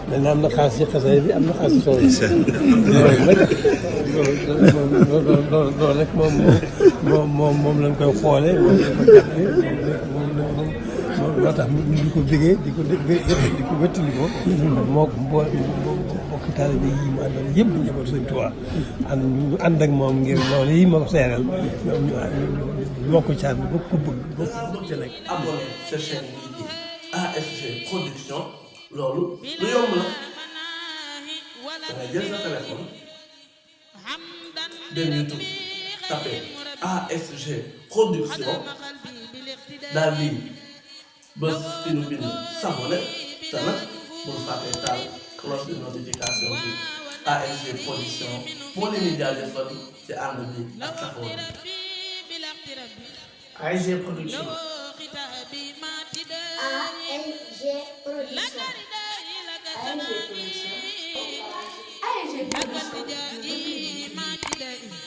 mel na am na xaas ci xasee bi am na xaas ci tool yi. loolu rek moom lañ koy xoolee moom lañ ko jàppee moom moo tax ñu di ko bégee di ko wéttali ko. mbokk taalibe yi mu àndal yëpp ñu ñëwal Sëñ Tuubaa ñu ànd ak moom ngir loolu yi ma ko seeral ñu bokk ci ànd bokk ko bëgg bokk ci nekk. abonné sa chaîne bii di ASG Production loolu lu yomb la dangay jël sa téléphone dem YouTube tapé ASG Production daal di bës fi ñu bind s'abonner te nag bul fàtte taal cloche de notification bi ASG Production moo leen di jaajëfal ci ànd bi ak saxoon bi. ASG Production. ASG Production.